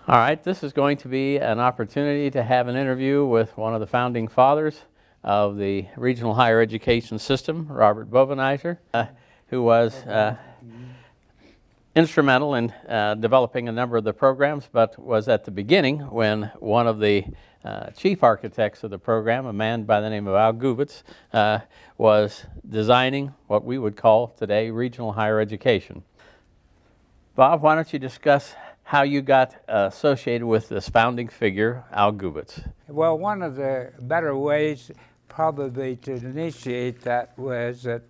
All right, this is going to be an opportunity to have an interview with one of the founding fathers of the regional higher education system, Robert Bovenizer, who was instrumental in developing a number of the programs, but was at the beginning when one of the chief architects of the program, a man by the name of Al Gubitz, was designing what we would call today regional higher education. Bob, why don't you discuss how you got associated with this founding figure, Al Gubitz? Well, one of the better ways probably to initiate that was that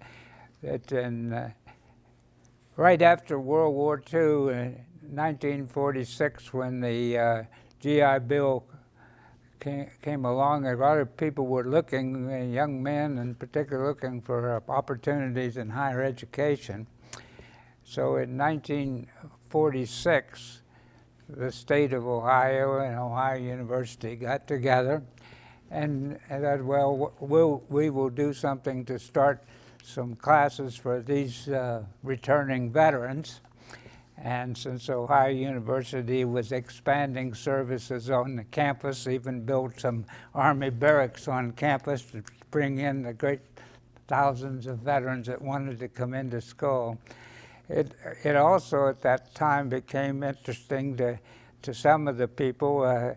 right after World War II, in 1946, when the GI Bill came along, a lot of people were looking, young men in particular, looking for opportunities in higher education. So in 1946, the state of Ohio and Ohio University got together and said, well, we will do something to start some classes for these returning veterans. And since Ohio University was expanding services on the campus, even built some Army barracks on campus to bring in the great thousands of veterans that wanted to come into school. It also at that time became interesting to some of the people,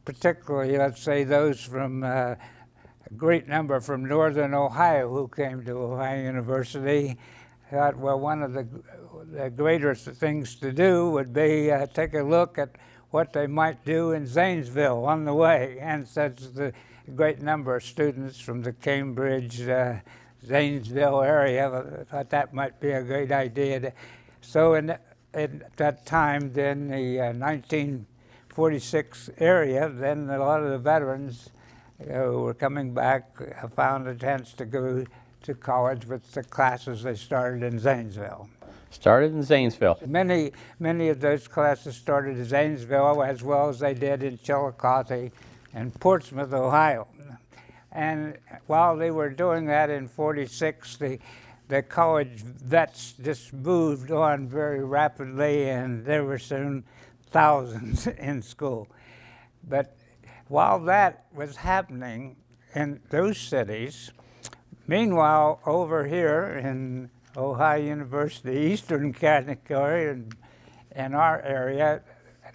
particularly, let's say, those from a great number from northern Ohio who came to Ohio University. Thought, well, one of the greater things to do would be take a look at what they might do in Zanesville on the way. And such the great number of students from the Cambridge, Zanesville area, thought that might be a great idea. So in that time, then the 1946 area, then a lot of the veterans who were coming back found a chance to go to college with the classes they started in Zanesville. Started in Zanesville. Many of those classes started in Zanesville, as well as they did in Chillicothe and Portsmouth, Ohio. And while they were doing that in 46, the college vets just moved on very rapidly, and there were soon thousands in school. But while that was happening in those cities, meanwhile, over here in Ohio University, Eastern category, and our area,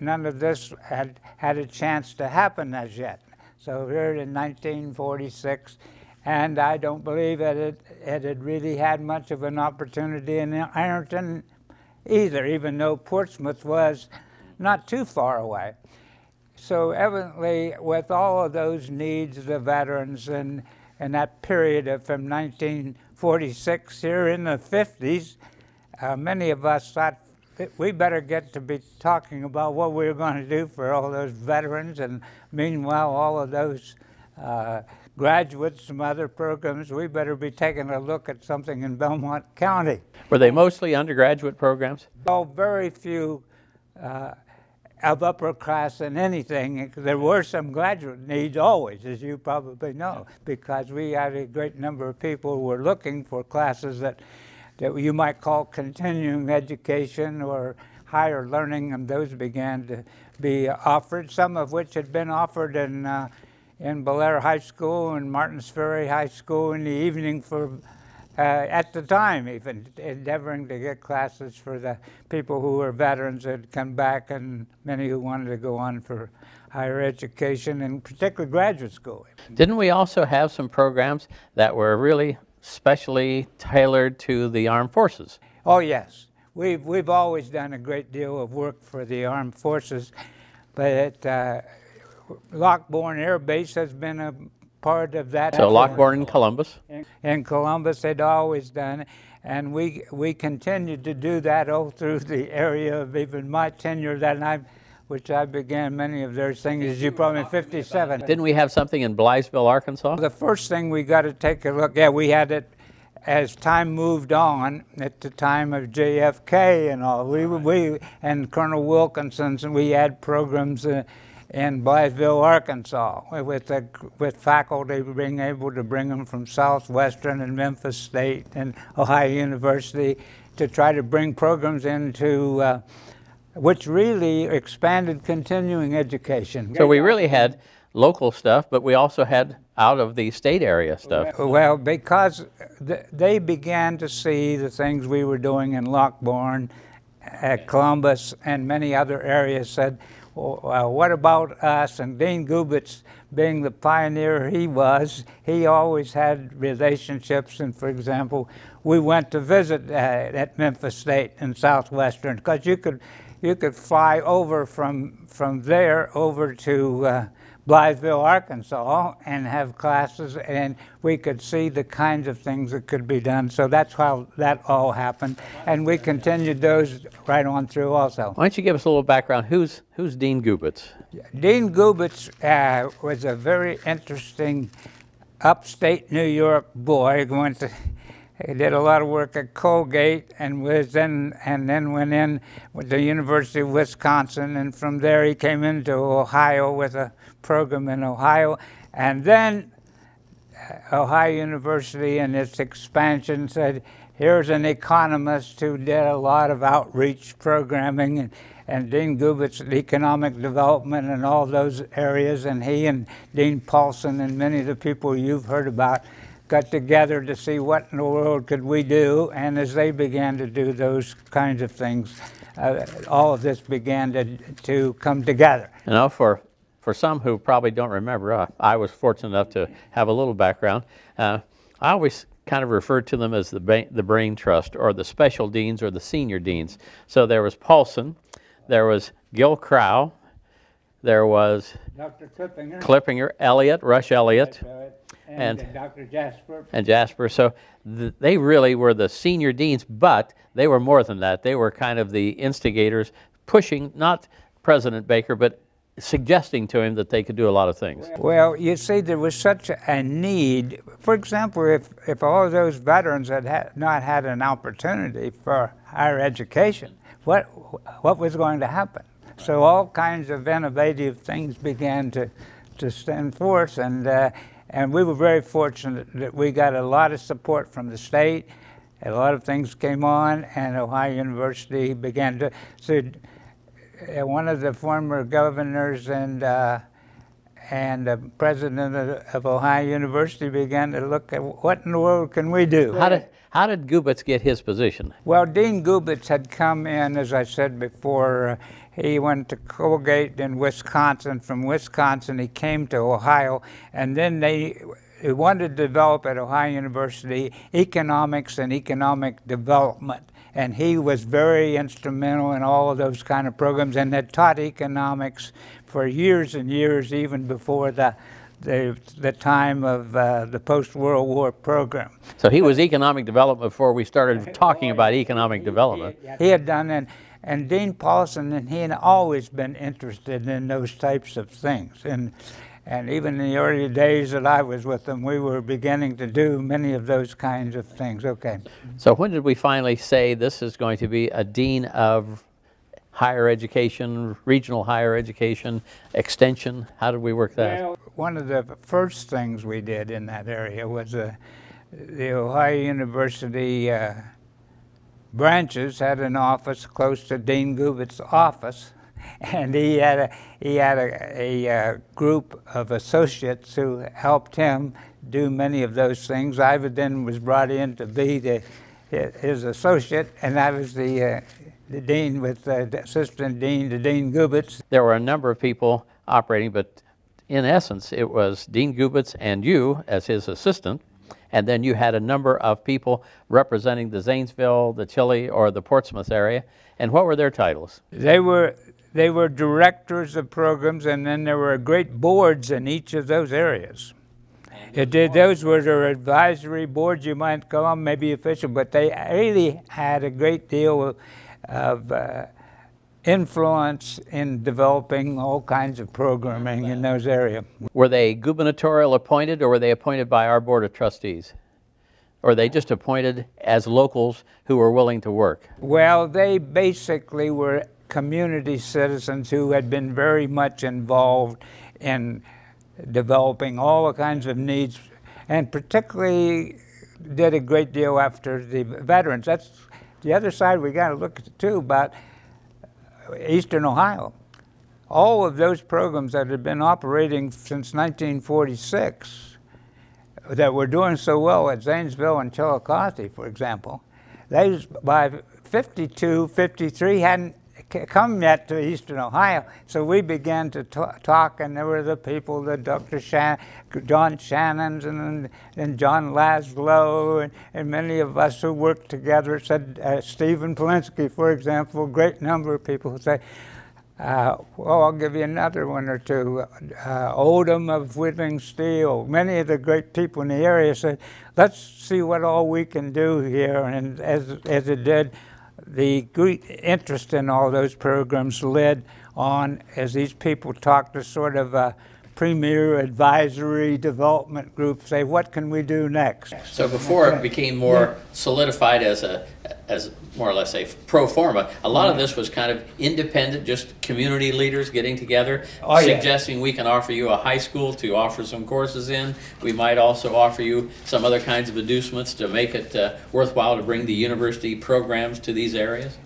none of this had a chance to happen as yet. So here in 1946, and I don't believe that it had really had much of an opportunity in Ironton either, even though Portsmouth was not too far away. So evidently, with all of those needs of the veterans and that period from 1946 here in the 50s, many of us thought we better get to be talking about what we were going to do for all those veterans, and meanwhile all of those graduates from other programs, we better be taking a look at something in Belmont County. Were they mostly undergraduate programs? Oh, very few of upper class in anything. There were some graduate needs always, as you probably know, because we had a great number of people who were looking for classes that you might call continuing education or higher learning, and those began to be offered, some of which had been offered in Belair High School and Martins Ferry High School in the evening for at the time, even endeavoring to get classes for the people who were veterans that had come back, and many who wanted to go on for higher education, and particularly graduate school. Didn't we also have some programs that were really specially tailored to the armed forces? Oh yes, we've always done a great deal of work for the armed forces, but Lockbourne Air Base has been a part of that. So Lockbourne in Columbus? In Columbus they'd always done, and we continued to do that all through the area of even my tenure which I began many of those things, as you probably in 57. Didn't we have something in Blytheville, Arkansas? The first thing we got to take a look at, we had it as time moved on, at the time of JFK and all. We and Colonel Wilkinson's, and we had programs in Blytheville, Arkansas, with faculty being able to bring them from Southwestern and Memphis State and Ohio University to try to bring programs into which really expanded continuing education. So we really had local stuff, but we also had out of the state area stuff. Well, because they began to see the things we were doing in Lockbourne, Columbus, and many other areas, said, well, what about us? And Dean Gubitz, being the pioneer he was, he always had relationships. And for example, we went to visit at Memphis State in Southwestern, because you could fly over from there over to Blytheville, Arkansas, and have classes, and we could see the kinds of things that could be done. So that's how that all happened, and we continued those right on through also. Why don't you give us a little background? Who's Dean Gubitz? Dean Gubitz was a very interesting upstate New York boy. He did a lot of work at Colgate, and then went in with the University of Wisconsin, and from there he came into Ohio with a program in Ohio, and then Ohio University and its expansion said, here's an economist who did a lot of outreach programming, and Dean Gubitz, economic development and all those areas, and he and Dean Paulson and many of the people you've heard about got together to see what in the world could we do, and as they began to do those kinds of things, all of this began to come together. You know, for some who probably don't remember, I was fortunate enough to have a little background. I always kind of referred to them as the brain trust, or the special deans, or the senior deans. So there was Paulson, there was Gil Crow, there was Dr. Clippinger, Elliott, Rush Elliott, and Dr. Jasper. And Jasper. So they really were the senior deans, but they were more than that. They were kind of the instigators, pushing, not President Baker, but suggesting to him that they could do a lot of things. Well, you see, there was such a need. For example, if all of those veterans had not had an opportunity for higher education, what was going to happen? So all kinds of innovative things began to stand forth, and we were very fortunate that we got a lot of support from the state. A lot of things came on, and Ohio University began to. So one of the former governors and the president of Ohio University began to look at what in the world can we do. How did Gubitz get his position? Well, Dean Gubitz had come in, as I said before. He went to Colgate in Wisconsin. From Wisconsin, he came to Ohio, and then they wanted to develop at Ohio University economics and economic development. And he was very instrumental in all of those kind of programs, and had taught economics for years and years, even before the time of the post-World War program. So he was economic development before we started talking about economic development. He had done, and Dean Paulson and he had always been interested in those types of things. And even in the early days that I was with them, we were beginning to do many of those kinds of things. Okay. So when did we finally say this is going to be a dean of higher education, regional higher education, extension? How did we work that? Well, one of the first things we did in that area was the Ohio University branches had an office close to Dean Gubitz's office, and he had a group of associates who helped him do many of those things. I then was brought in to be his associate, and I was the dean with the assistant dean to Dean Gubitz. There were a number of people operating, but in essence, it was Dean Gubitz and you as his assistant, and then you had a number of people representing the Zanesville, the Chile, or the Portsmouth area. And what were their titles? They were directors of programs, and then there were great boards in each of those areas. Those were their advisory boards, you might call them, maybe official, but they really had a great deal of influence in developing all kinds of programming in those areas. Were they gubernatorial appointed, or were they appointed by our board of trustees? Or were they just appointed as locals who were willing to work? Well, they basically were community citizens who had been very much involved in developing all kinds of needs, and particularly did a great deal after the veterans. That's the other side we got to look at too, about Eastern Ohio. All of those programs that had been operating since 1946 that were doing so well at Zanesville and Chillicothe, for example, they by 52, 53 hadn't come yet to Eastern Ohio. So we began to talk, and there were the people, the John Shannons and John Laszlo, and many of us who worked together. Said Stephen Polinsky, for example, a great number of people who say, well, I'll give you another one or two. Odom of Whittling Steel. Many of the great people in the area said, let's see what all we can do here. And as it did, the great interest in all those programs led on, as these people talked, to sort of a premier advisory development group, say, what can we do next? So before it became more solidified as more or less a pro forma, a lot of this was kind of independent, just community leaders getting together, suggesting we can offer you a high school to offer some courses in. We might also offer you some other kinds of inducements to make it worthwhile to bring the university programs to these areas.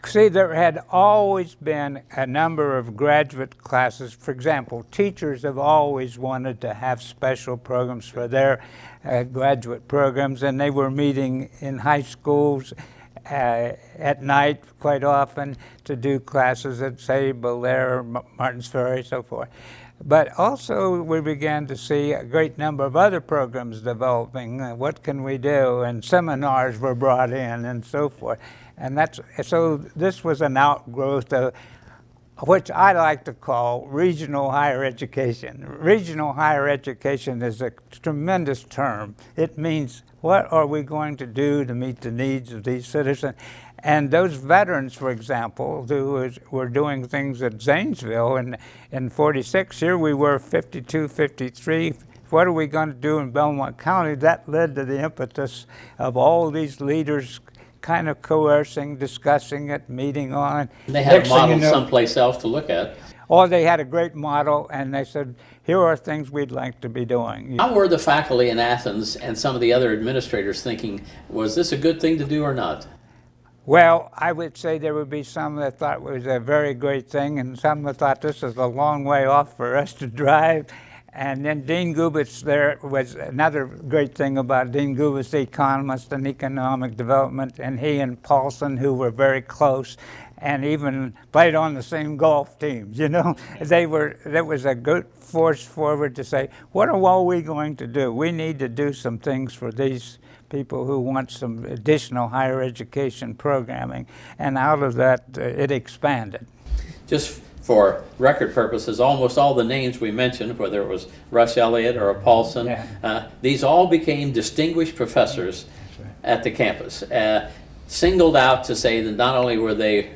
See, there had always been a number of graduate classes. For example, teachers have always wanted to have special programs for their graduate programs, and they were meeting in high schools at night quite often to do classes at, say, Bellaire, Martins Ferry, so forth. But also we began to see a great number of other programs developing. What can we do? And seminars were brought in and so forth. And so this was an outgrowth of which I like to call regional higher education. Regional higher education is a tremendous term. It means, what are we going to do to meet the needs of these citizens? And those veterans, for example, who were doing things at Zanesville in 46, here we were 52, 53. What are we going to do in Belmont County? That led to the impetus of all these leaders kind of coercing, discussing it, meeting on. They had a model someplace else to look at. Or they had a great model, and they said, here are things we'd like to be doing. How were the faculty in Athens and some of the other administrators thinking, was this a good thing to do or not? Well, I would say there would be some that thought it was a very great thing, and some that thought this is a long way off for us to drive. And then Dean Gubitz, there was another great thing about Dean Gubitz, the economist in economic development, and he and Paulson, who were very close and even played on the same golf teams, you know. There was a good force forward to say, what are we going to do? We need to do some things for these people who want some additional higher education programming. And out of that, it expanded. Just for record purposes, almost all the names we mentioned, whether it was Russ Elliott or a Paulson, these all became distinguished professors at the campus, singled out to say that not only were they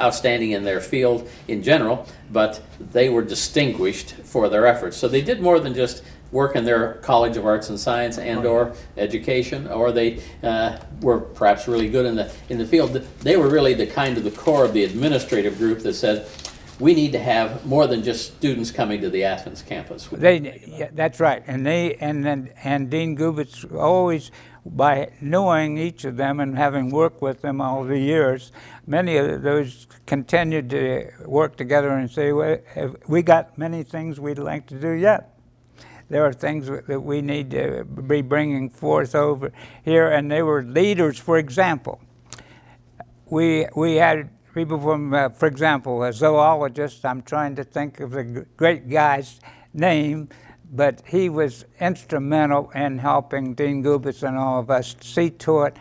outstanding in their field in general, but they were distinguished for their efforts. So they did more than just work in their College of Arts and Science and or education, or they were perhaps really good in the field. They were really the core of the administrative group that said, we need to have more than just students coming to the Athens campus. That's right, and Dean Gubitz always, by knowing each of them and having worked with them all the years, many of those continued to work together and say, well, we got many things we'd like to do yet. There are things that we need to be bringing forth over here, and they were leaders. For example, we had people from, for example, a zoologist. I'm trying to think of the great guy's name, but he was instrumental in helping Dean Gubitz and all of us see to it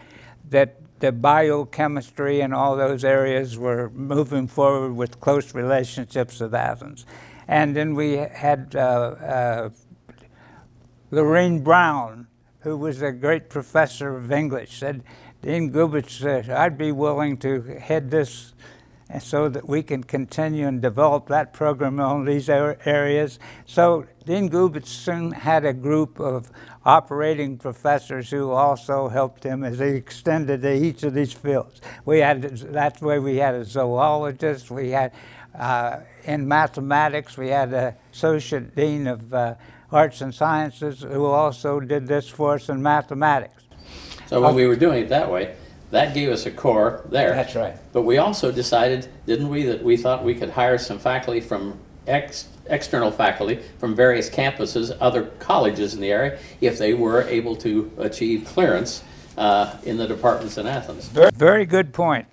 that the biochemistry and all those areas were moving forward with close relationships with Athens. And then we had Lorraine Brown, who was a great professor of English, said, Dean Gubitz said, I'd be willing to head this so that we can continue and develop that program on these areas. So Dean Gubitz soon had a group of operating professors who also helped him as he extended to each of these fields. That's why we had a zoologist, we had, in mathematics, we had an associate dean of Arts and Sciences who also did this for us in mathematics. So when we were doing it that way, That gave us a core there. That's right. But we also decided, didn't we, that we thought we could hire some faculty from external faculty from various campuses, other colleges in the area, if they were able to achieve clearance in the departments in Athens. Very good point,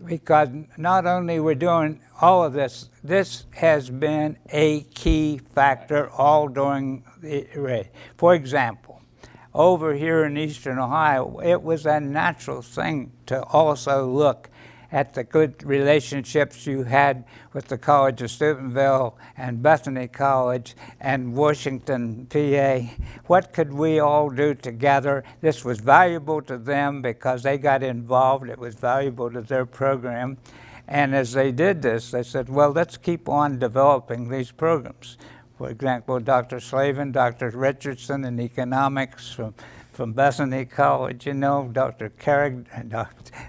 because not only we're doing all of this, this has been a key factor all during the array. For example, over here in Eastern Ohio, it was a natural thing to also look at the good relationships you had with the College of Steubenville and Bethany College and Washington, PA. What could we all do together? This was valuable to them because they got involved. It was valuable to their program. And as they did this, they said, well, let's keep on developing these programs. For example, Dr. Slavin, Dr. Richardson in economics from Bethany College, you know, Dr. Carrig,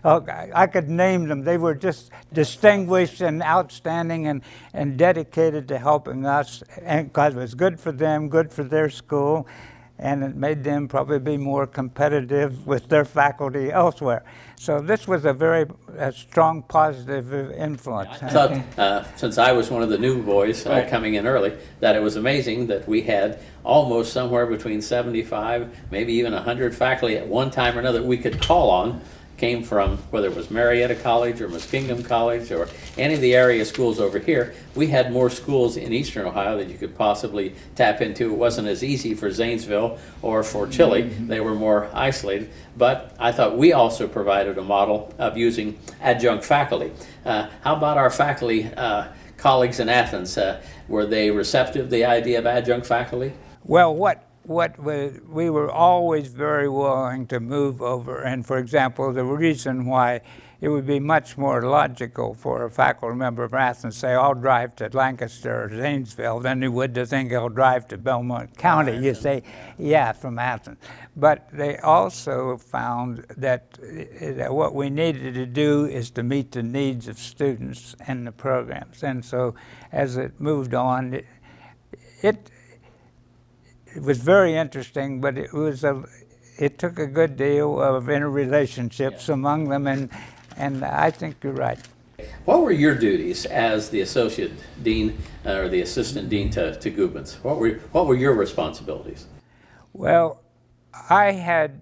I could name them. They were just distinguished and outstanding and dedicated to helping us, and because it was good for them, good for their school, and it made them probably be more competitive with their faculty elsewhere. So this was a very strong positive influence. I thought, since I was one of the new boys coming in early, that it was amazing that we had almost somewhere between 75, maybe even 100 faculty at one time or another we could call on, came from whether it was Marietta College or Muskingum College or any of the area schools over here. We had more schools in Eastern Ohio that you could possibly tap into. It wasn't as easy for Zanesville or for Chile. They were more isolated. But I thought we also provided a model of using adjunct faculty. How about our faculty colleagues in Athens? Were they receptive to the idea of adjunct faculty? Well, we were always very willing to move over. And for example, the reason why it would be much more logical for a faculty member of Athens to say, I'll drive to Lancaster or Zanesville than it would to think I'll drive to Belmont County. You say, yeah, from Athens. But they also found that what we needed to do is to meet the needs of students and the programs. And so as it moved on, it was very interesting, but it took a good deal of interrelationships among them, and I think you're right. What were your duties as the associate dean or the assistant dean to Gubens? What were your responsibilities? Well, I had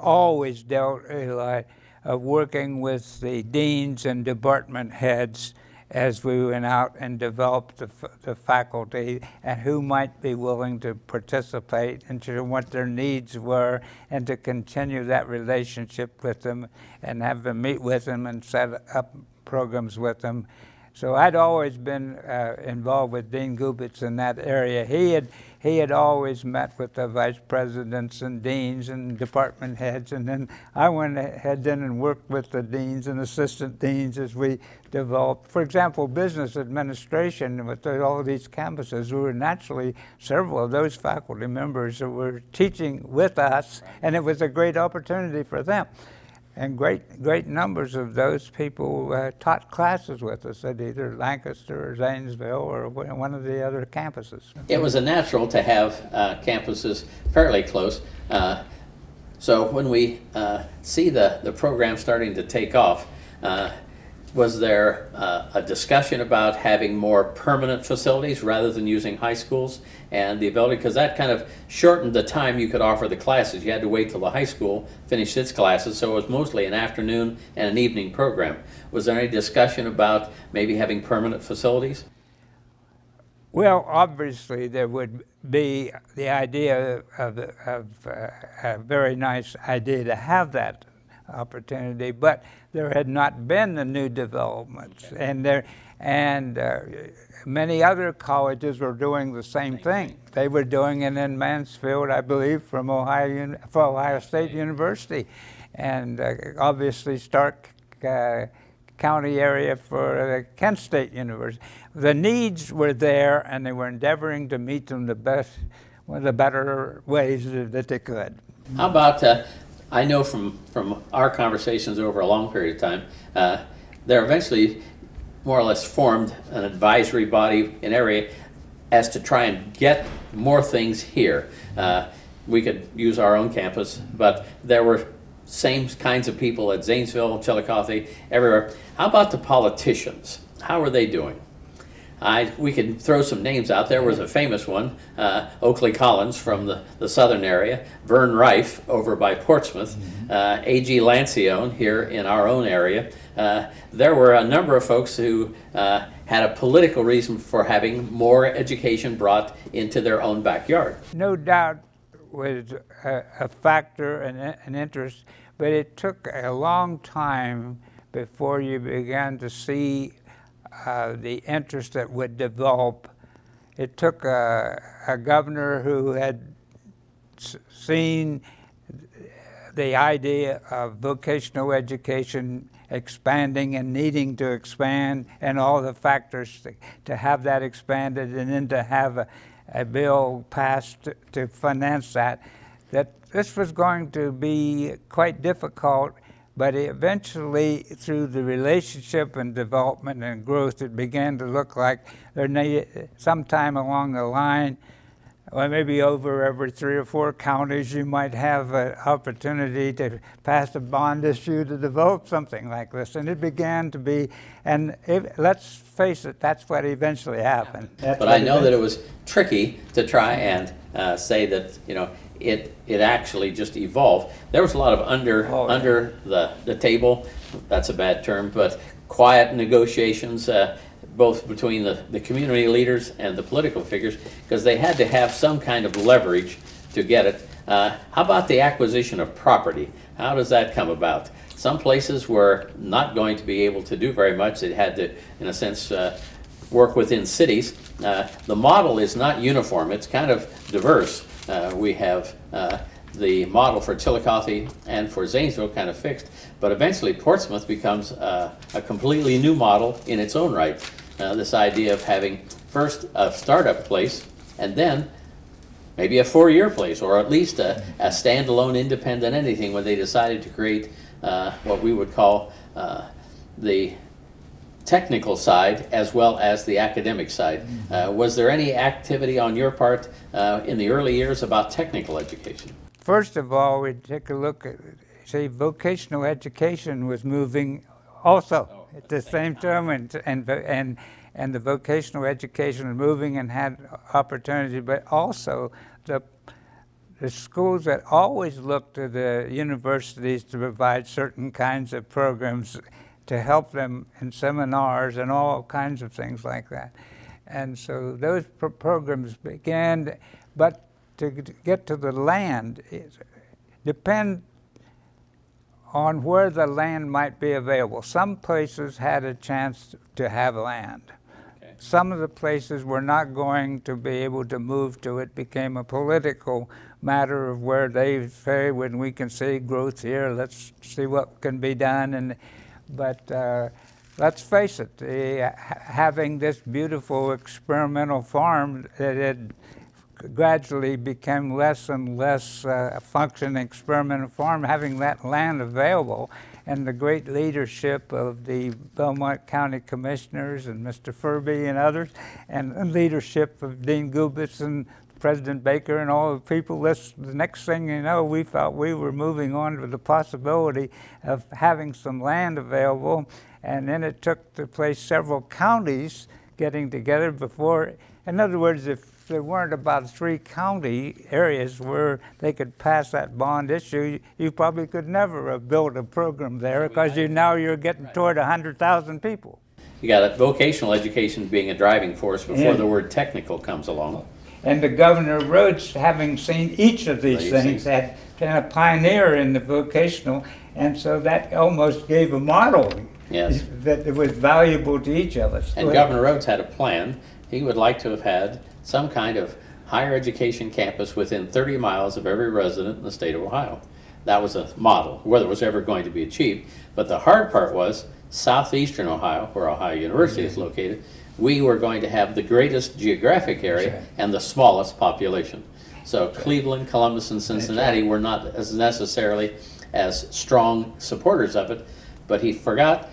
always dealt, Eli, of working with the deans and department heads as we went out and developed the faculty and who might be willing to participate and what their needs were, and to continue that relationship with them and have them meet with them and set up programs with them. So I'd always been involved with Dean Gubitz in that area. He had always met with the vice presidents and deans and department heads, and then I went ahead then and worked with the deans and assistant deans as we developed. For example, business administration with all of these campuses, we were naturally several of those faculty members that were teaching with us, and it was a great opportunity for them. And great numbers of those people taught classes with us at either Lancaster or Zanesville or one of the other campuses. It was a natural to have campuses fairly close. So when we see the program starting to take off, was there a discussion about having more permanent facilities rather than using high schools and the ability, because that kind of shortened the time you could offer the classes. You had to wait till the high school finished its classes, so it was mostly an afternoon and an evening program. Was there any discussion about maybe having permanent facilities? Well, obviously there would be the idea of a very nice idea to have that opportunity, but there had not been the new developments, and many other colleges were doing the same thing. They were doing it in Mansfield, I believe, for Ohio State University, and obviously Stark County area for Kent State University. The needs were there, and they were endeavoring to meet them one of the better ways that they could. How about I know from our conversations over a long period of time, there eventually more or less formed an advisory body in area as to try and get more things here. We could use our own campus, but there were same kinds of people at Zanesville, Chillicothe, everywhere. How about the politicians? How are they doing? We could throw some names out. There was a famous one, Oakley Collins from the southern area, Vern Rife over by Portsmouth, A.G. Lancione here in our own area. There were a number of folks who had a political reason for having more education brought into their own backyard. No doubt was a factor and an interest, but it took a long time before you began to see the interest that would develop. It took a governor who had seen the idea of vocational education expanding and needing to expand, and all the factors to have that expanded, and then to have a bill passed to finance that this was going to be quite difficult. But eventually, through the relationship and development and growth, it began to look like there needed, sometime along the line, or maybe over every 3 or 4 counties, you might have an opportunity to pass a bond issue to develop something like this. And it began to be, and let's face it, that's what eventually happened. But I know that it was tricky to try and say that, you know, it actually just evolved. There was a lot of under the table, that's a bad term, but quiet negotiations, both between the community leaders and the political figures, because they had to have some kind of leverage to get it. How about the acquisition of property? How does that come about? Some places were not going to be able to do very much. They had to, in a sense, work within cities. The model is not uniform. It's kind of diverse. We have the model for Chillicothe and for Zanesville kind of fixed, but eventually Portsmouth becomes a completely new model in its own right. This idea of having first a startup place and then maybe a 4-year place, or at least a standalone independent anything, when they decided to create what we would call the technical side as well as the academic side. Was there any activity on your part in the early years about technical education? First of all, we take a look at, say, vocational education was moving also at the same time, and the vocational education was moving and had opportunity, but also the schools that always looked to the universities to provide certain kinds of programs to help them in seminars and all kinds of things like that. And so those programs began, but to get to the land, depend on where the land might be available. Some places had a chance to have land. Okay. Some of the places were not going to be able to move to it. Became a political matter of where they say, when we can see growth here, let's see what can be done. But let's face it, having this beautiful experimental farm that had gradually became less and less a functioning experimental farm, having that land available, and the great leadership of the Belmont County Commissioners and Mr. Furby and others, and leadership of Dean Gubitz and President Baker and all the people, the next thing you know, we felt we were moving on to the possibility of having some land available. And then it took the place several counties getting together before, in other words, if there weren't about 3 county areas where they could pass that bond issue, you probably could never have built a program there, because you're getting toward 100,000 people. You got a vocational education being a driving force before the word technical comes along. And the Governor Rhodes, having seen each of these things, had been a pioneer in the vocational, and so that almost gave a model that was valuable to each of us. And Governor Rhodes had a plan. He would like to have had some kind of higher education campus within 30 miles of every resident in the state of Ohio. That was a model, whether it was ever going to be achieved. But the hard part was southeastern Ohio, where Ohio University is located, we were going to have the greatest geographic area and the smallest population. So Cleveland, Columbus, and Cincinnati were not as necessarily as strong supporters of it, but he forgot,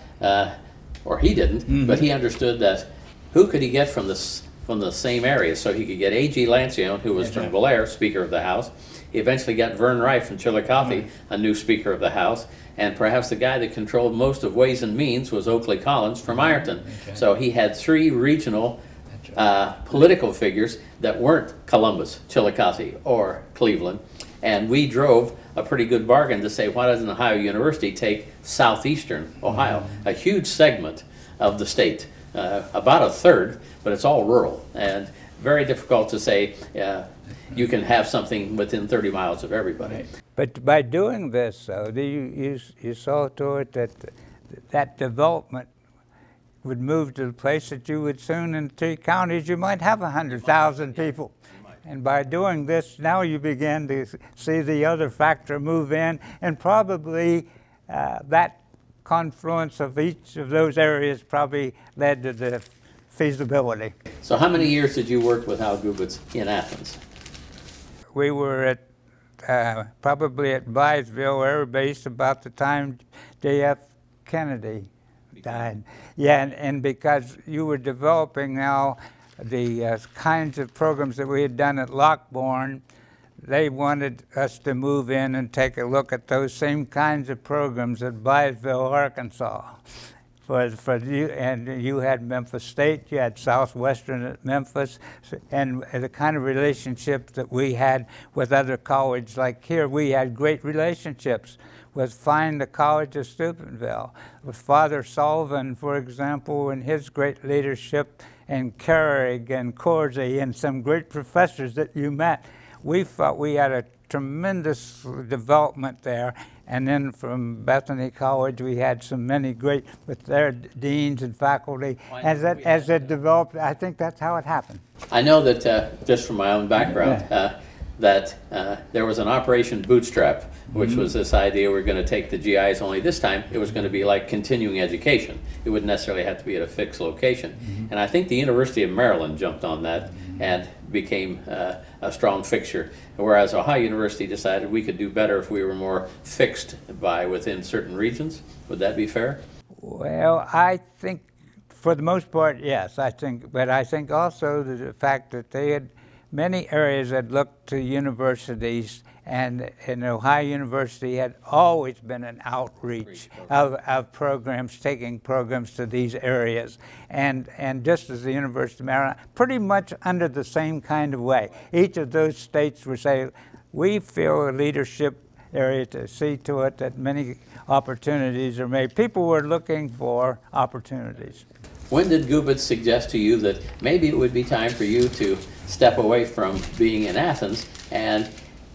or he didn't, but he understood that who could he get from the same area? So he could get A.G. Lancione, who was from Bel Air, Speaker of the House. He eventually got Vern Rife from Chillicothe, a new Speaker of the House, and perhaps the guy that controlled most of Ways and Means was Oakley Collins from Ironton. So he had three regional political figures that weren't Columbus, Chillicothe, or Cleveland, and we drove a pretty good bargain to say, why doesn't Ohio University take southeastern Ohio, a huge segment of the state, about a third, but it's all rural, and very difficult to say you can have something within 30 miles of everybody. But by doing this, though, you saw to it that that development would move to the place that you would soon, in 3 counties, you might have 100,000 people. And by doing this, now you begin to see the other factor move in, and probably that confluence of each of those areas probably led to the feasibility. So how many years did you work with Al Gubitz in Athens? We were at probably at Byesville Air Base about the time J.F. Kennedy died. Yeah, and because you were developing now the kinds of programs that we had done at Lockbourne, they wanted us to move in and take a look at those same kinds of programs at Byesville, Arkansas. For you, and you had Memphis State, you had Southwestern at Memphis, and the kind of relationships that we had with other colleges, like here, we had great relationships with the College of Steubenville, with Father Sullivan, for example, and his great leadership, and Carrig and Corsi, and some great professors that you met. We felt we had a tremendous development there. And then from Bethany College, we had many great, with their deans and faculty. As it developed, I think that's how it happened. I know that, just from my own background, that there was an Operation Bootstrap, which was this idea we're going to take the GIs, only this time it was going to be like continuing education. It wouldn't necessarily have to be at a fixed location. And I think the University of Maryland jumped on that and became a strong fixture, whereas Ohio University decided we could do better if we were more fixed within certain regions. Would that be fair? Well, I think for the most part, yes, but I think also the fact that many areas had looked to universities, and Ohio University had always been an outreach of programs, taking programs to these areas. And just as the University of Maryland, pretty much under the same kind of way. Each of those states would say, we feel a leadership area to see to it that many opportunities are made. People were looking for opportunities. When did Gubitz suggest to you that maybe it would be time for you to step away from being in Athens, and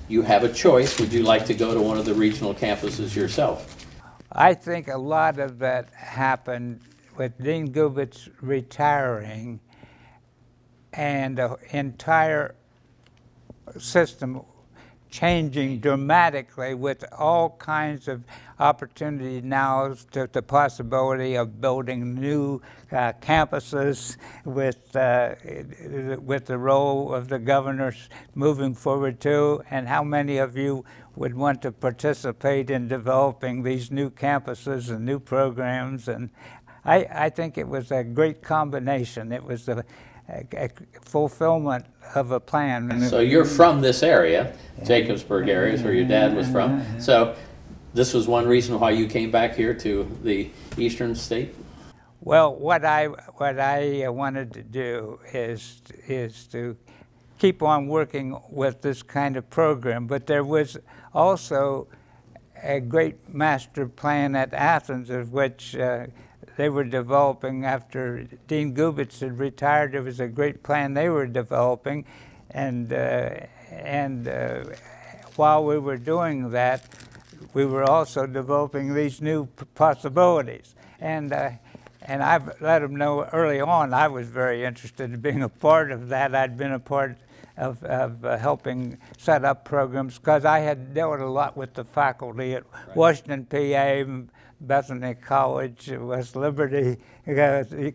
you have a choice? Would you like to go to one of the regional campuses yourself? I think a lot of that happened with Dean Gubitz retiring, and the entire system changing dramatically, with all kinds of opportunity now to the possibility of building new campuses, with the role of the governors moving forward too, and how many of you would want to participate in developing these new campuses and new programs. And I think it was a great combination. It was a fulfillment of a plan. So you're from this area, Jacobsburg area is where your dad was from. So this was one reason why you came back here to the eastern state? Well, what I wanted to do is to keep on working with this kind of program, but there was also a great master plan at Athens, of which they were developing after Dean Gubitz had retired. There was a great plan they were developing, and while we were doing that, we were also developing these new possibilities. And I've let them know early on I was very interested in being a part of that. I'd been a part of helping set up programs, because I had dealt a lot with the faculty at Washington, PA, Bethany College, West Liberty,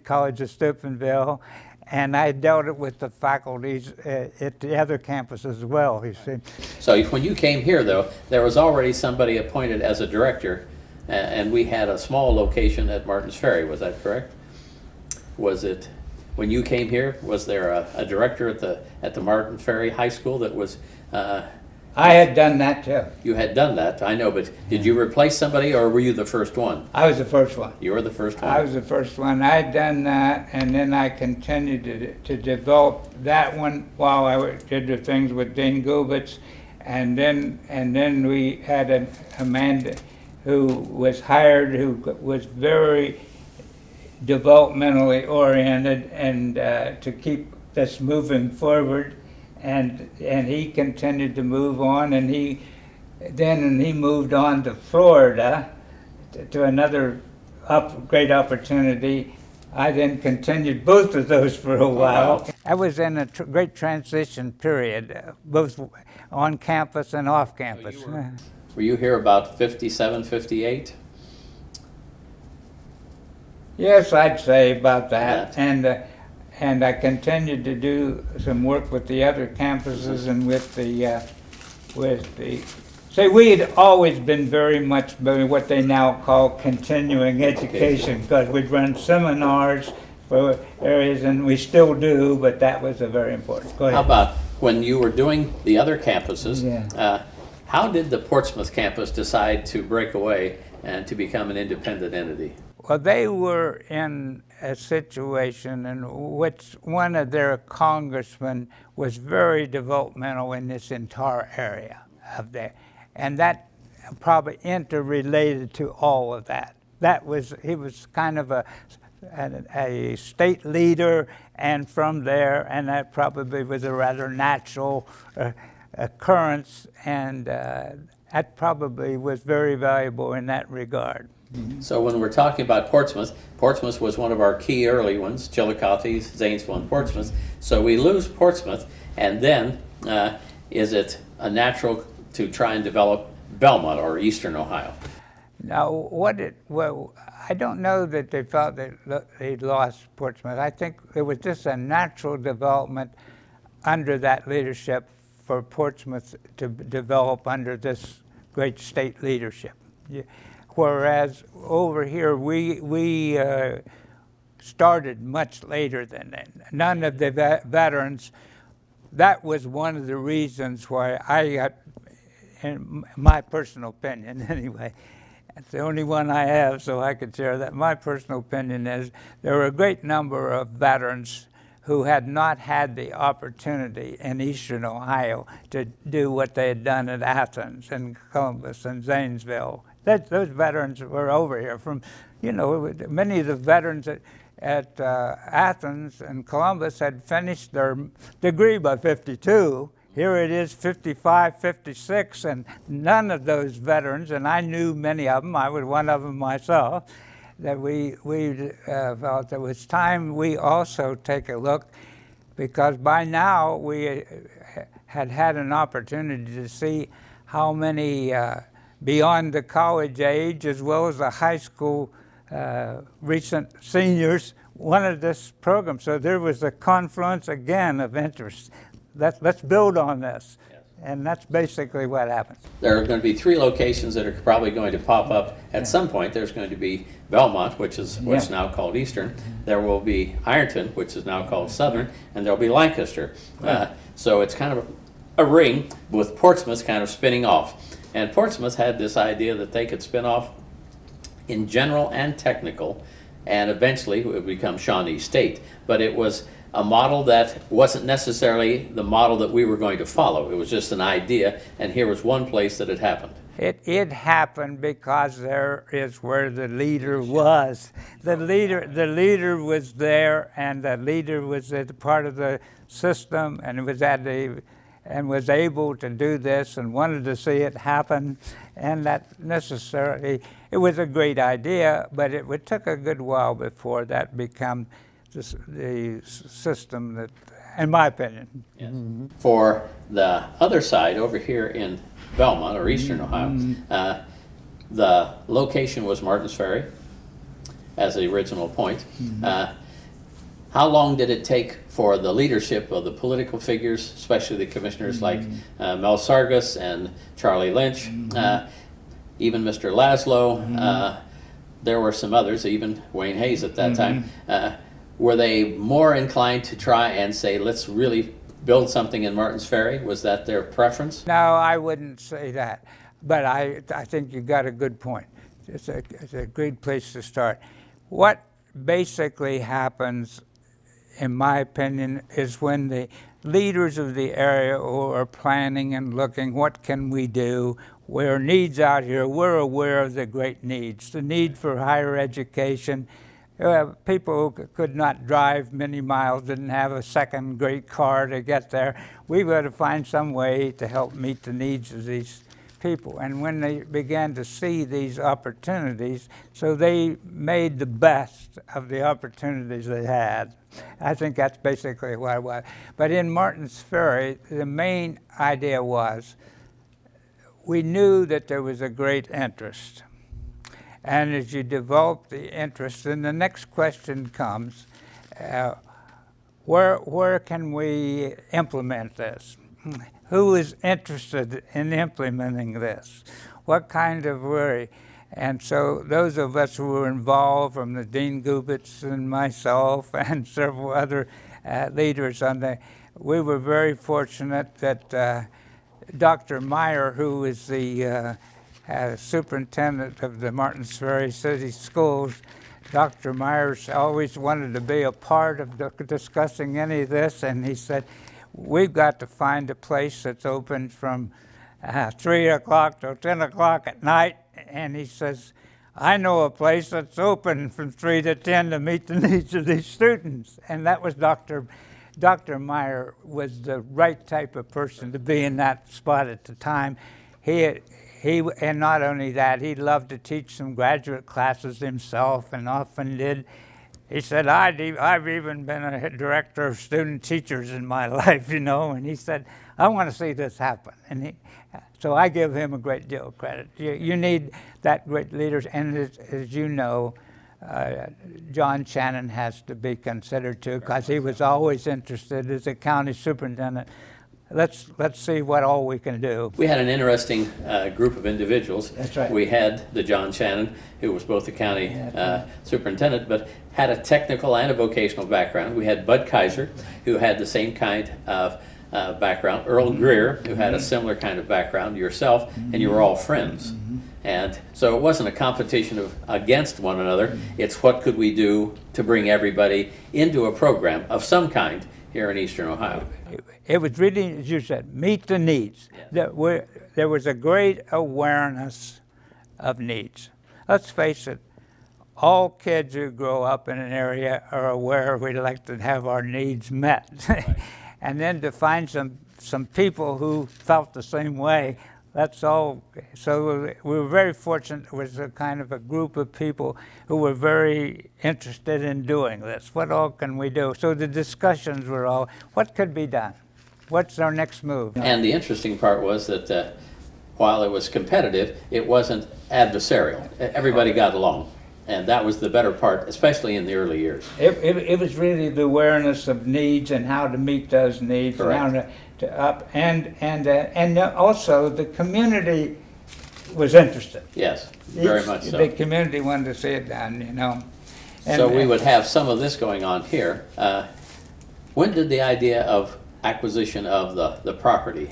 College of Steubenville, and I dealt it with the faculties at the other campuses as well, you see. So when you came here, though, there was already somebody appointed as a director, and we had a small location at Martins Ferry, was that correct? Was it, when you came here, was there a director at the Martin Ferry High School that was I had done that too. You had done that, I know, but did you replace somebody, or were you the first one? I was the first one. You were the first one. I was the first one. I had done that, and then I continued to develop that one while I did the things with Dean Gubitz, and then we had a man who was hired who was very developmentally oriented and to keep this moving forward, and he continued to move on, and he moved on to Florida to another great opportunity. I then continued both of those for a while. Wow. I was in a great transition period, both on campus and off campus. Were you here about 57, 58? Yes, I'd say about that. And I continued to do some work with the other campuses and with the we had always been very much what they now call continuing education, because we'd run seminars for areas, and we still do, but that was a very important. Go ahead. How about when you were doing the other campuses? Yeah. How did the Portsmouth campus decide to break away and to become an independent entity? Well, they were in a situation in which one of their congressmen was very developmental in this entire area of there, and that probably interrelated to all of that. He was kind of a state leader, and from there, and that probably was a rather natural occurrence, and that probably was very valuable in that regard. So when we're talking about Portsmouth, Portsmouth was one of our key early ones, Chillicothe, Zanesville, and Portsmouth. So we lose Portsmouth, and then is it a natural to try and develop Belmont or Eastern Ohio? Now, I don't know that they felt that they'd lost Portsmouth. I think it was just a natural development under that leadership for Portsmouth to develop under this great state leadership. Whereas over here, we started much later than that. None of the veterans, that was one of the reasons why I got, in my personal opinion anyway, it's the only one I have, so I could share that. My personal opinion is there were a great number of veterans who had not had the opportunity in Eastern Ohio to do what they had done at Athens and Columbus and Zanesville. Those veterans were over here from, many of the veterans at Athens and Columbus had finished their degree by 52. Here it is 55, 56, and none of those veterans, and I knew many of them, I was one of them myself, that we felt it was time we also take a look, because by now we had an opportunity to see how many beyond the college age as well as the high school recent seniors wanted this program. So there was a confluence again of interest. Let's build on this. Yes. And that's basically what happened. There are going to be 3 locations that are probably going to pop up at some point. There's going to be Belmont, which is what's now called Eastern. There will be Ironton, which is now called Southern, and there'll be Lancaster. So it's kind of a ring with Portsmouth kind of spinning off. And Portsmouth had this idea that they could spin off in general and technical, and eventually it would become Shawnee State. But it was a model that wasn't necessarily the model that we were going to follow. It was just an idea, and here was one place that it happened. It happened because there is where the leader was. The leader was there, and the leader was a part of the system, and was able to do this and wanted to see it happen, and that necessarily, it was a great idea, but it took a good while before that became the system that, in my opinion. Yes. For the other side, over here in Belmont, or Eastern Ohio, the location was Martins Ferry as the original point. How long did it take for the leadership of the political figures, especially the commissioners like Mel Sargis and Charlie Lynch, even Mr. Laszlo, there were some others, even Wayne Hayes at that time, were they more inclined to try and say, let's really build something in Martins Ferry? Was that their preference? No, I wouldn't say that, but I think you got a good point. It's a great place to start. What basically happens, in my opinion, is when the leaders of the area who are planning and looking, what can we do? There are needs out here. We're aware of the great needs, the need for higher education. People who could not drive many miles, didn't have a second great car to get there. We've got to find some way to help meet the needs of these people. And when they began to see these opportunities, so they made the best of the opportunities they had. I think that's basically what it was. But in Martins Ferry, the main idea was we knew that there was a great interest. And as you develop the interest, then the next question comes, where can we implement this? Who is interested in implementing this? What kind of worry? And so those of us who were involved, from the Dean Gubitz and myself and several other leaders we were very fortunate that Dr. Meyer, who is the superintendent of the Martins Ferry City Schools, Dr. Myers always wanted to be a part of discussing any of this, and he said, we've got to find a place that's open from 3 o'clock till 10 o'clock at night. And he says, I know a place that's open from 3 to 10 to meet the needs of these students. And that was Dr. Meyer was the right type of person to be in that spot at the time. And not only that, he loved to teach some graduate classes himself, and often did. He said, I've even been a director of student teachers in my life, and he said, I want to see this happen. And so I give him a great deal of credit. You need that great leaders, and as you know, John Shannon has to be considered too, because he was always interested as a county superintendent. Let's see what all we can do. We had an interesting group of individuals. That's right. We had the John Shannon, who was both the county superintendent, but had a technical and a vocational background. We had Bud Kaiser, who had the same kind of background. Earl Greer, who had a similar kind of background. Yourself, and you were all friends. And so it wasn't a competition against one another. It's what could we do to bring everybody into a program of some kind here in Eastern Ohio. It was really, as you said, meet the needs. There was a great awareness of needs. Let's face it, all kids who grow up in an area are aware we'd like to have our needs met. And then to find some people who felt the same way, that's all. So we were very fortunate. It was a kind of a group of people who were very interested in doing this. What all can we do? So the discussions were all, what could be done? What's our next move? And the interesting part was that while it was competitive, it wasn't adversarial. Everybody got along. And that was the better part, especially in the early years. It was really the awareness of needs and how to meet those needs. Correct. And how to up and also the community was interested. Yes, very much so. The community wanted to see it done, And, so we would have some of this going on here. When did the idea of acquisition of the property,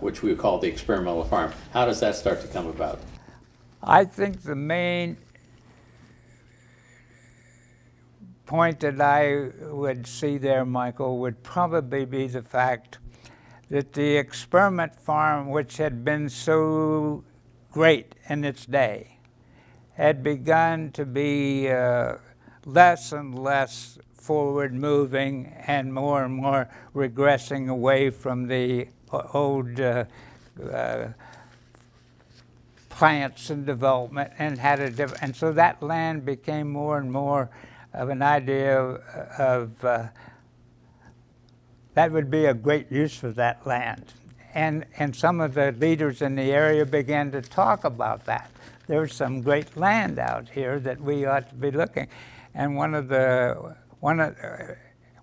which we call the experimental farm, how does that start to come about? I think the main point that I would see there, Michael, would probably be the fact that the experiment farm, which had been so great in its day, had begun to be less and less forward moving and more regressing away from the old plants and development, and and so that land became more and more of an idea of that would be a great use for that land. And some of the leaders in the area began to talk about that. There's some great land out here that we ought to be looking. And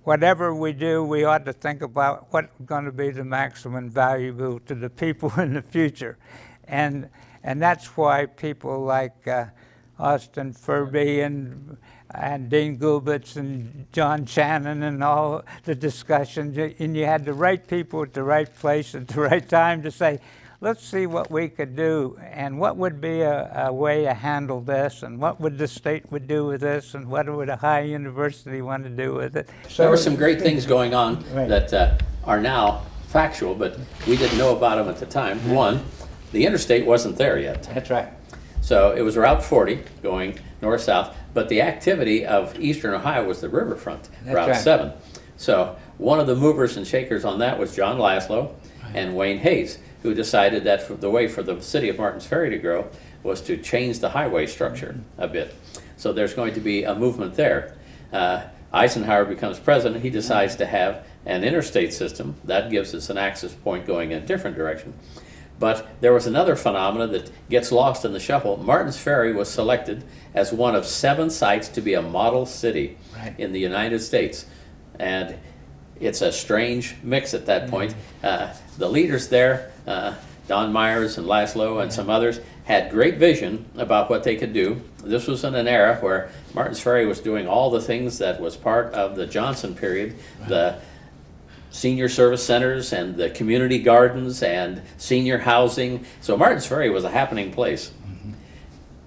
whatever we do, we ought to think about what's going to be the maximum value to the people in the future. And that's why people like Austin Furby and Dean Gubitz and John Shannon and all the discussions, and you had the right people at the right place at the right time to say, let's see what we could do, and what would be a way to handle this, and what would the state would do with this, and what would a high university want to do with it. There were some great things going on Right. that are now factual, but we didn't know about them at the time. One, the interstate wasn't there yet. That's right. So it was Route 40 going north-south, but the activity of eastern Ohio was the riverfront, That's Route right. 7. So one of the movers and shakers on that was John Laszlo and Wayne Hayes, who decided that the way for the city of Martins Ferry to grow was to change the highway structure a bit. So there's going to be a movement there. Eisenhower becomes president. He decides to have an interstate system. That gives us an access point going in a different direction. But there was another phenomenon that gets lost in the shuffle. Martins Ferry was selected as one of 7 sites to be a model city in the United States. And it's a strange mix at that point. The leaders there, Don Myers and Laszlo and some others, had great vision about what they could do. This was in an era where Martins Ferry was doing all the things that was part of the Johnson period, the senior service centers and the community gardens and senior housing. So Martins Ferry was a happening place.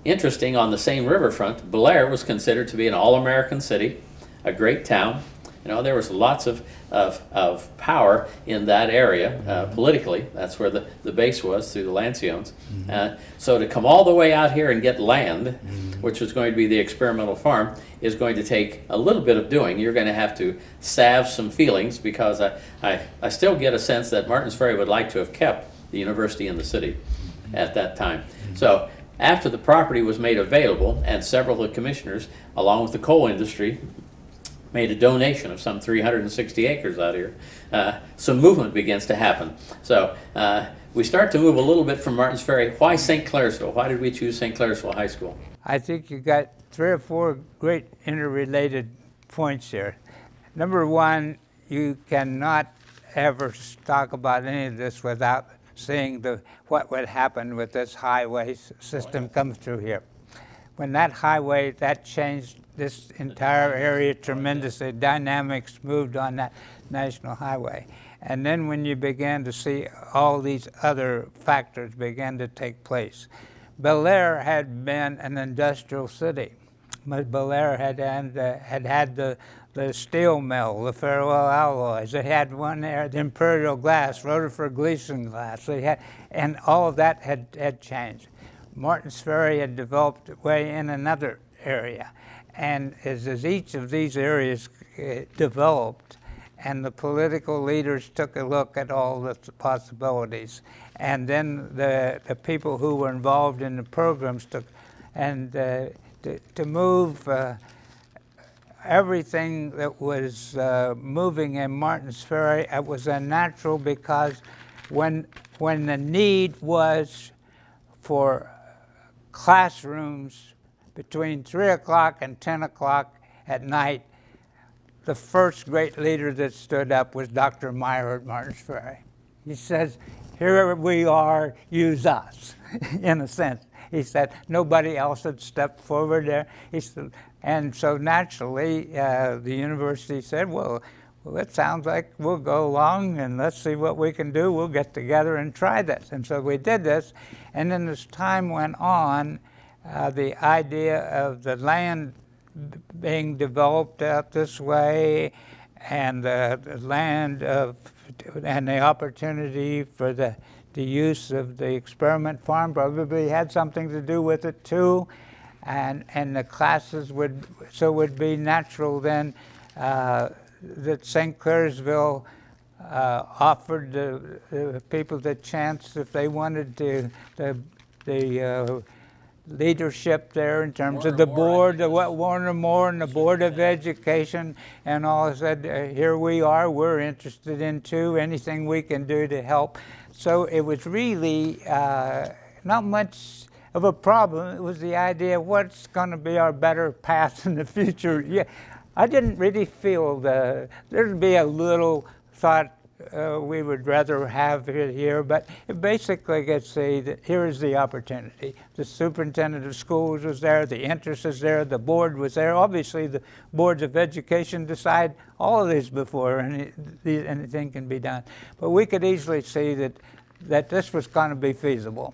Interesting, on the same riverfront, Blair was considered to be an all-American city, a great town. You know, there was lots of power in that area politically. That's where the base was, through the Lancions. So to come all the way out here and get land, which was going to be the experimental farm, is going to take a little bit of doing. You're going to have to salve some feelings, because I still get a sense that Martins Ferry would like to have kept the university in the city at that time. So after the property was made available, and several of the commissioners, along with the coal industry, made a donation of some 360 acres out here, some movement begins to happen. So we start to move a little bit from Martins Ferry. Why St. Clairsville? Why did we choose St. Clairsville High School? I think you got 3 or 4 great interrelated points here. Number one, you cannot ever talk about any of this without seeing what would happen with this highway system come through here. When that highway, that changed this entire area tremendously. Dynamics moved on that national highway. And then when you began to see all these other factors begin to take place. Bel Air had been an industrial city. Bel Air had had the steel mill, the Farewell Alloys. They had one there, the Imperial Glass, Rutherford Gleason Glass. They had, and all of that had changed. Martins Ferry had developed way in another area. And as each of these areas developed, and the political leaders took a look at all the possibilities, and then the people who were involved in the programs took, and to move everything that was moving in Martins Ferry, it was unnatural, because when the need was for classrooms between 3 o'clock and 10 o'clock at night, the first great leader that stood up was Dr. Meyer at Martins Ferry. He says, here we are, use us, in a sense. He said, nobody else had stepped forward there. He said, and so naturally, the university said, well, it sounds like we'll go along and let's see what we can do. We'll get together and try this. And so we did this. And then as time went on, the idea of the land being developed out this way, and the land and the opportunity for the use of the experiment farm probably had something to do with it too. And the classes would be natural then that St. Clairsville offered the people the chance, if they wanted to, the leadership there in terms of the board, Warner Moore and the Board of Education, and all said, here we are, we're interested in too, anything we can do to help. So it was really not much of a problem. It was the idea of what's going to be our better path in the future. Yeah, I didn't really feel there'd be a little thought we would rather have it here, but it basically gets that here is the opportunity. The superintendent of schools was there, the interest is there, the board was there. Obviously, the boards of education decide all of these before anything can be done. But we could easily see that this was going to be feasible.